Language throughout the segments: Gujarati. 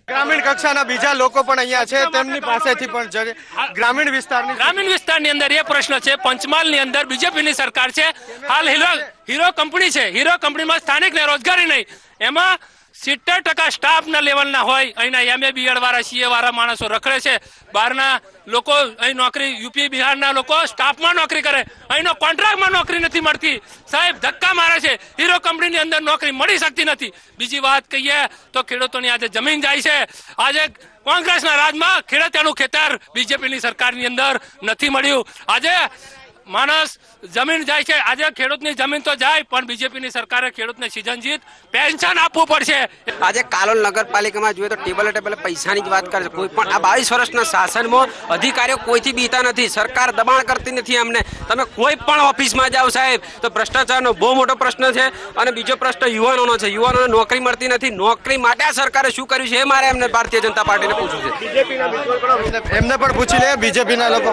ગ્રામીણ કક્ષાના બીજા લોકો પણ અહીંયા છે, તેમની પાસેથી પણ ગ્રામીણ વિસ્તારની અંદર એ પ્રશ્ન છે, પંચમહાલની અંદર બીજેપીની સરકાર છે, હાલ હીરો કંપની છે, હીરો કંપનીમાં સ્થાનિકને રોજગારી નહીં, એમાં 70% સ્ટાફના લેવલના હોય, અહીંના MA BEd વાળા CA વાળા માણસો રખડે છે, બહારના લોકો અહીં નોકરી, UP બિહારના લોકો સ્ટાફમાં નોકરી કરે, અહીંનો કોન્ટ્રાક્ટમાં નોકરી નથી મળતી, સાહેબ ધક્કા મારે છે, હીરો કંપનીની અંદર નોકરી મળી શકતી નથી। બીજી વાત કહીએ તો ખેડૂતોની આજે જમીન જાય છે, આજે કોંગ્રેસના રાજમાં ખેડૂતોનું ખેતર બીજેપીની સરકારની અંદર નથી મળ્યું, આજે માણસ જમીન જાય છે, આજે ખેડૂતની જમીન તો જાય પણ બીજેપીની સરકારે ખેડૂતને સીઝન જીત પેન્શન આપવું પડશે। આજે કાલોલ નગરપાલિકામાં જોઈએ તો ટેબલે પૈસાની જ વાત કરે છે, કોઈ પણ આ 22 વર્ષના શાસનમાં અધિકારીઓ કોઈથી બીતા નથી, સરકાર દબાણ કરતી નથી અમને। તમે કોઈ પણ ઓફિસમાં જાઓ સાહેબ તો ભ્રષ્ટાચારનો બહુ મોટો પ્રશ્ન છે, અને બીજો પ્રશ્ન યુવાનોનો છે, યુવાનોને નોકરી મળતી નથી, નોકરી માટે આ સરકારે શું કર્યું છે એ મારે એમને ભારતીય જનતા પાર્ટીને પૂછવું છે। એમને પણ પૂછી લે, બીજેપીના લોકો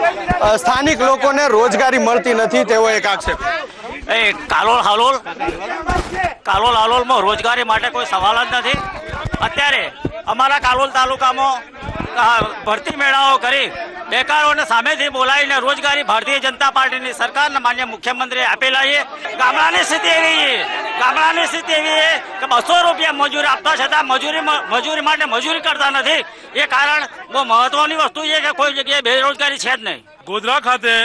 સ્થાનિક લોકોને રોજગારી મળતી નથી તેવો એક આક્ષેપ। કાલોલ હાલોલમાં રોજગારી માટે કોઈ સવાલ જ નથી। અત્યારે અમારા કાલોલ તાલુકામાં ભરતી મેળાઓ કરી બેકારોને સામેથી બોલાવીને રોજગારી ભારતીય જનતા પાર્ટીની સરકારના માન્ય મુખ્યમંત્રીએ આપેલા છે। ગામડાની સ્થિતિ એવી છે કે 200 રૂપિયા મજૂરી આપતા છતાં મજૂરી માટે મજૂરી કરતા નથી। એ કારણ બહુ મહત્વની વસ્તુ છે કે કોઈ જગ્યાએ બેરોજગારી છે જ નહીં। ગોધરા ખાતે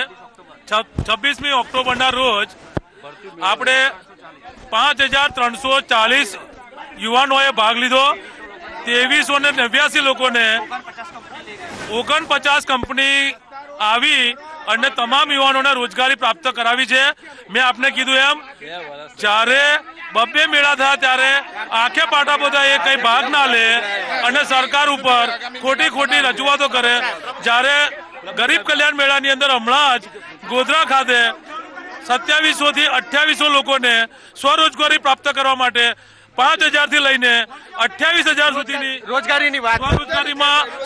26મી ઓક્ટોબરના રોજ આપણે 5340 યુવાનોએ ભાગ લીધો। 2389 લોકોને 49 કંપની આવી અને તમામ યુવાનોને રોજગારી પ્રાપ્ત કરાવી છે। મેં આપને કીધું એમ જ્યારે 2 મેળા થયા ત્યારે આંખે પાટા બધા એ કઈ ભાગ ના લે અને સરકાર ઉપર ખોટી રજૂઆતો કરે। જ્યારે ગરીબ કલ્યાણ મેળાની અંદર હમણાં જ ગોધરા ખાતે 2700 થી 2800 લોકોને સ્વરોજગારી પ્રાપ્ત કરવા માટે 5000 થી લઈને 28000 સુધીની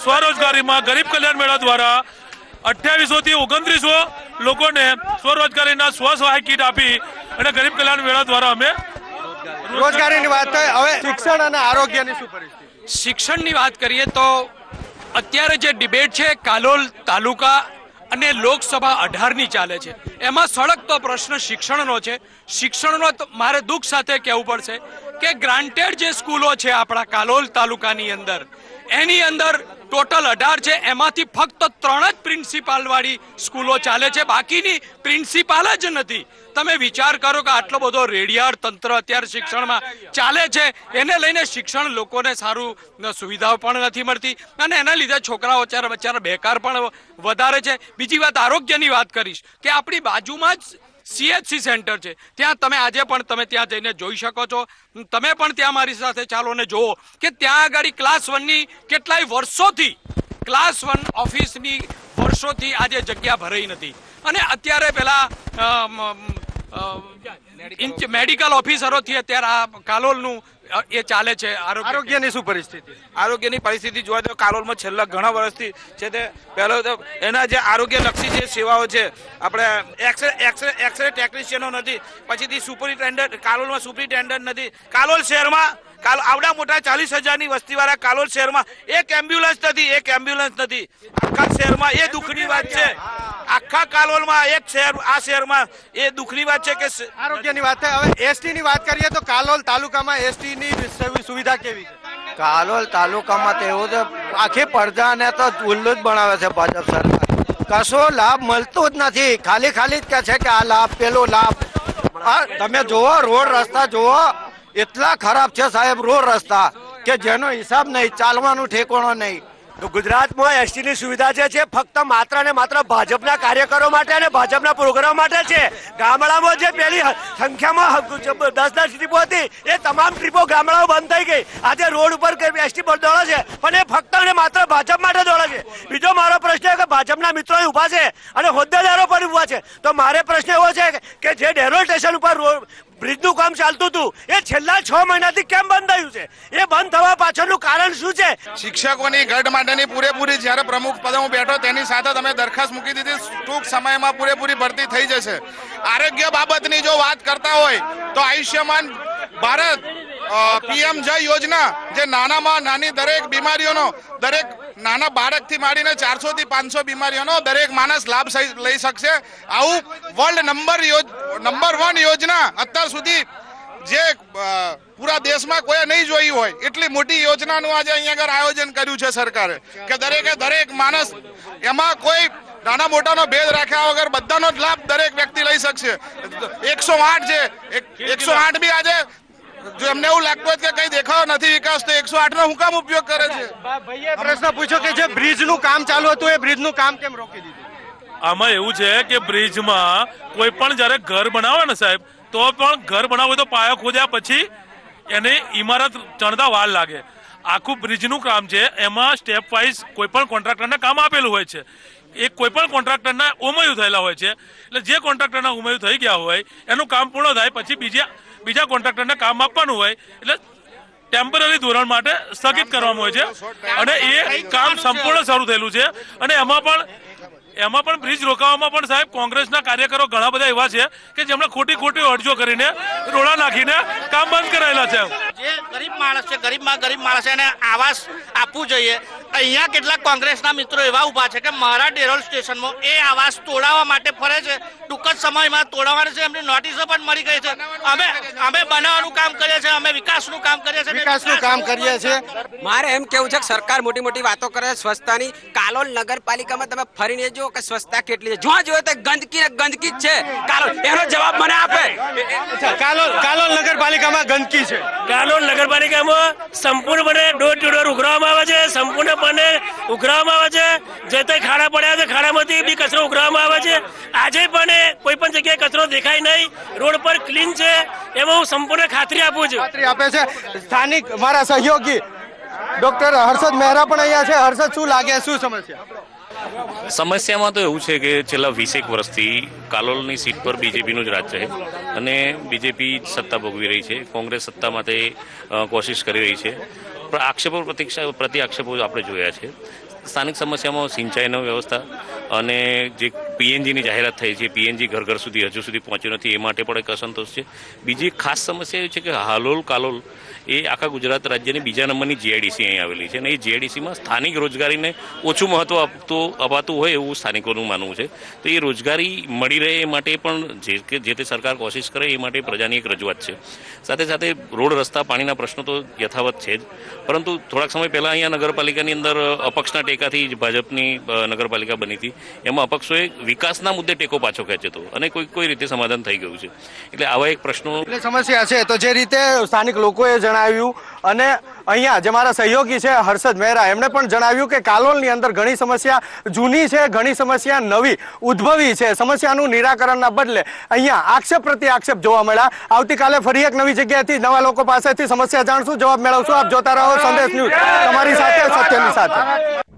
સ્વરોજગારીમાં ગરીબ કલ્યાણ મેળા દ્વારા 2800 થી 2900 લોકોને સ્વરોજગારીના સ્વસહાય કીટ આપી અને ગરીબ કલ્યાણ મેળા દ્વારા અમે રોજગારીની વાત થઈ। હવે શિક્ષણ અને આરોગ્યની શું પરિસ્થિતિ? શિક્ષણની વાત કરીએ તો અત્યારે જે ડિબેટ છે કાલોલ તાલુકા અને લોકસભા 18ની ચાલે છે, એમાં સળગતો પ્રશ્ન શિક્ષણનો છે। શિક્ષણનો મારે દુઃખ સાથે કહેવું પડશે કે ગ્રાન્ટેડ જે સ્કૂલો છે આપણા કાલોલ તાલુકાની અંદર, એની અંદર ટોટલ 18 છે, એમાંથી ફક્ત 3 જ પ્રિન્સિપાલ વાળી સ્કૂલો ચાલે છે, બાકીની પ્રિન્સિપાલ જ નથી। તમે વિચાર કરો કે આટલો બધો રેડિયાળ તંત્ર અત્યારે શિક્ષણમાં ચાલે છે, એને લઈને શિક્ષણ લોકોને સારું સુવિધાઓ પણ નથી મળતી અને એના લીધે છોકરાઓ બચારા બેકાર પણ વધારે છે। બીજી વાત આરોગ્યની વાત કરીશ કે આપણી બાજુમાં જ CHC સેન્ટર છે, ત્યાં તમે આજે પણ તમે ત્યાં જઈને જોઈ શકો છો, તમે પણ ત્યાં મારી સાથે ચાલો ને જુઓ કે ત્યાં આગળ ક્લાસ 1ની કેટલાય વર્ષોથી ક્લાસ 1 ઓફિસની વર્ષોથી આજે જગ્યા ભરાઈ નથી અને અત્યારે પેલા મેડિકલ ઓફિસરોથી અત્યારે આ કાલોલનું એ ચાલે છે। આરોગ્યની શું પરિસ્થિતિ? આરોગ્યની પરિસ્થિતિ જોવા તો કાલોલમાં છેલ્લા ઘણા વર્ષથી છે તે પહેલો તો એના જે આરોગ્યલક્ષી જે સેવાઓ છે, આપણે એક્સરે ટેકનિશિયનો નથી, પછીથી સુપરિન્ટેન્ડન્ટ કાલોલમાં સુપરિન્ટેન્ડન્ટ નથી, કાલોલ શહેરમાં આવડા મોટા 40,000ની વસ્તીવાળા કાલોલ શહેરમાં એક એમ્બ્યુલન્સ નથી। આખા શહેરમાં એ દુઃખની વાત છે, આખા કાલોલમાં એક શહેર આ શહેરમાં એ દુઃખની વાત છે કે આરોગ્યની વાત થાય। હવે ST ની વાત કરીએ તો કાલોલ તાલુકામાં ST ની સુવિધા કેવી છે? કાલોલ તાલુકામાં તો એવું છે આખી પ્રજાને તો ઉલ્લુ જ બનાવે છે ભાજપ સરકાર, કશો લાભ મળતો જ નથી, ખાલી જ કહે છે કે આ લાભ પેલો લાભ। તમે જુઓ રોડ રસ્તા જુઓ, એટલા ખરાબ છે સાહેબ રોડ રસ્તા કે જેનો હિસાબ નહીં, ચાલવાનું ઠેકાણો નહીં। તો ગુજરાતમાં ST ની સુવિધા જે છે ફક્ત માત્ર ને માત્ર ભાજપના કાર્યકરો માટે અને ભાજપના પ્રોગ્રામ માટે છે। ગામડામાં જે પેલી સંખ્યામાં 10 ટ્રીપો હતી એ તમામ ટ્રીપો ગામડાઓ બંધ થઈ ગઈ। આજે રોડ ઉપર ST પર દોડે છે પણ એ ફક્ત ને માત્ર ભાજપ માટે દોડે છે। બીજો મારો પ્રશ્ન છે કે ભાજપના મિત્રો ઉભા છે અને હોદ્દેદારો પણ ઉભા છે, તો મારે પ્રશ્ન એવો છે કે જે ડેરોલ સ્ટેશન ઉપર બ્રિજનું કામ ચાલતું હતું એ છેલ્લા 6 મહિનાથી કેમ બંધ થયું છે? એ બંધ થવા પાછળનું કારણ શું છે? શિક્ષકોની ગઢ માટેની પૂરેપૂરી જ્યારે પ્રમુખ પદે હું બેઠો તેની સાથે તમે દરખાસ્ત મૂકી દીધી, ટૂંક સમયમાં પૂરેપૂરી ભરતી થઈ જશે। આરોગ્ય બાબતની જો વાત કરતા હોય તો આયુષ્યમાન ભારત પીએમ જય યોજના જે નાનામાં નાની દરેક બીમારીઓનો દરેક નાના બાળકથી માંડીને 400 થી 500 બીમારીઓનો દરેક માણસ લાભ લઈ શકશે. આવું વર્લ્ડ નંબર 1 યોજના અત્યાર સુધી જે પૂરા દેશમાં કોઈ નહીં જોઈ હોય એટલી મોટી યોજનાનું આજે અહીંયા આગળ આયોજન કર્યું છે સરકારે કે દરેક માણસ એમાં કોઈ નાના મોટાનો ભેદ રાખ્યા વગર બધાનો જ લાભ દરેક વ્યક્તિ લઈ શકશે. 108 છે 108 બી આજે જો એમને એવું લાગતું હોય કે કઈ દેખાવ નથી વિકાસ તો 108 નો હું કામ ઉપયોગ કરે છે. ભાઈએ પ્રશ્ન પૂછ્યો કે જે બ્રિજનું કામ ચાલુ હતું એ બ્રિજનું કામ કેમ રોકી દીધું? આમાં એવું છે કે બ્રિજમાં કોઈ પણ જ્યારે ઘર બનાવે ને સાહેબ તો પણ ઘર બનાવવું તો પાયો ખોદ્યા પછી એને ઇમારત ચણતા વાર લાગે. આખું બ્રિજનું કામ છે એમાં સ્ટેપ વાઇઝ કોઈ પણ કોન્ટ્રાક્ટરને કામ આપેલું હોય છે. એ કોઈ પણ કોન્ટ્રાક્ટરના ઉમયું થયેલા હોય છે એટલે જે કોન્ટ્રાક્ટરના ઉમયું થઈ ગયા હોય એનું કામ પૂર્ણ થાય પછી બીજા કોન્ટ્રાક્ટરને કામ આપવાનું હોય એટલે ટેમ્પરરી ધોરણ માટે સ્થગિત કરવામાં હોય છે અને એ કામ સંપૂર્ણ શરૂ થયેલું છે. અને એમાં પણ બ્રિજ રોકાવામાં પણ સાહેબ કોંગ્રેસના કાર્યકરો ઘણા બધા એવા છે કે જેમણે ખોટી અરજીઓ કરીને રોડા નાખીને કામ બંધ કરાયેલા છે. જે ગરીબ માણસ છે ગરીબ માણસ એને આવાસ આપવું જોઈએ. અહીંયા કેટલાક કોંગ્રેસના મિત્રો એવા ઉભા છે કે મારા ડેરોલ સ્ટેશનમાં એ આવાસ તોડાવવા માટે ફરે છે. ટૂંક જ સમયમાં તોડવાની છે એમની નોટિસો પણ મળી ગઈ છે. અમે બનાવવાનું કામ કરીએ છીએ, અમે વિકાસનું કામ કરીએ છીએ. મારે એમ કેવું છે કે સરકાર મોટી વાતો કરે છે સ્વચ્છતાની. કાલોલ નગરપાલિકામાં તમે ફરીને જો કે સ્વચ્છતા કેટલી છે. જ્યાં જોયો તો ગંદકી જ છે. કાલોલ એનો જવાબ મને આપે. કાલોલ નગરપાલિકામાં ગંદકી છે. કાલોલ નગરપાલિકામાં સંપૂર્ણપણે ડોર ટુ ડોર ઉઘરાવવામાં આવે છે. સંપૂર્ણપણે ઉઘરાવવામાં આવે છે. જે તે ખાડા પડ્યા છે ખાડામાંથી બી કચરો ઉઘરાવવામાં આવે છે. આજે પણ કોઈ પણ જગ્યાએ કચરો દેખાય નહીં. રોડ પર ક્લીન છે એમાં હું સંપૂર્ણ ખાતરી આપું છું. ખાતરી આપે છે સ્થાનિક મારા સહયોગી ડોક્ટર હર્ષદ મહેરા પણ અહીંયા છે. હર્ષદ, શું લાગે, શું સમસ્યામાં તો એવું છે કે છેલ્લા 20 વર્ષથી કાલોલની સીટ પર બીજેપીનું જ રાજ છે અને બીજેપી સત્તા ભોગવી રહી છે. કોંગ્રેસ સત્તા માટે કોશિશ કરી રહી છે. પ્રતિ આક્ષેપો આપણે જોયા છે. સ્થાનિક સમસ્યામાં સિંચાઈની વ્યવસ્થા અને જે પીએનજીની જાહેરાત થઈ છે, પીએનજી ઘર સુધી હજુ સુધી પહોંચ્યું નથી, એ માટે પણ એક અસંતોષ છે. બીજી ખાસ સમસ્યા એ છે કે કાલોલ એ આખા ગુજરાત રાજ્યની બીજા નંબરની જીઆઈડીસી અહીં આવેલી છે અને એ જીઆઈડીસીમાં સ્થાનિક રોજગારીને ઓછું મહત્વ અપાતું હોય એવું સ્થાનિકોનું માનવું છે. તો એ રોજગારી મળી રહે એ માટે પણ જે તે સરકાર કોશિશ કરે એ માટે પ્રજાની એક રજૂઆત છે. સાથે સાથે રોડ રસ્તા પાણીના પ્રશ્નો તો યથાવત છે જ, પરંતુ થોડાક સમય પહેલાં અહીંયા નગરપાલિકાની અંદર અપક્ષના ટેકાથી જ ભાજપની નગરપાલિકા બની હતી. એમાં અપક્ષોએ વિકાસના મુદ્દે ટેકો પાછો ખેંચ્યો હતો અને કોઈ રીતે સમાધાન થઈ ગયું છે. એટલે આવા એક પ્રશ્નો સમસ્યા છે. તો જે રીતે સ્થાનિક લોકોએ જણાવ્યું અને અહીંયા જે મારા સહયોગી છે હર્ષદ મહેરા, એમણે પણ જણાવ્યું કે કાલોલની અંદર ઘણી સમસ્યા જૂની છે, ઘણી સમસ્યા નવી ઉદ્ભવી છે. સમસ્યાનું નિરાકરણના બદલે અહીંયા આક્ષેપ પ્રતિ આક્ષેપ જોવા મળ્યા. આવતીકાલે ફરી એક નવી જગ્યાએથી નવા લોકો પાસેથી સમસ્યા જાણશું, જવાબ મેળવશું. આપ જોતા રહો સંદેશ ન્યૂઝ, તમારી સાથે સત્યની સાથે.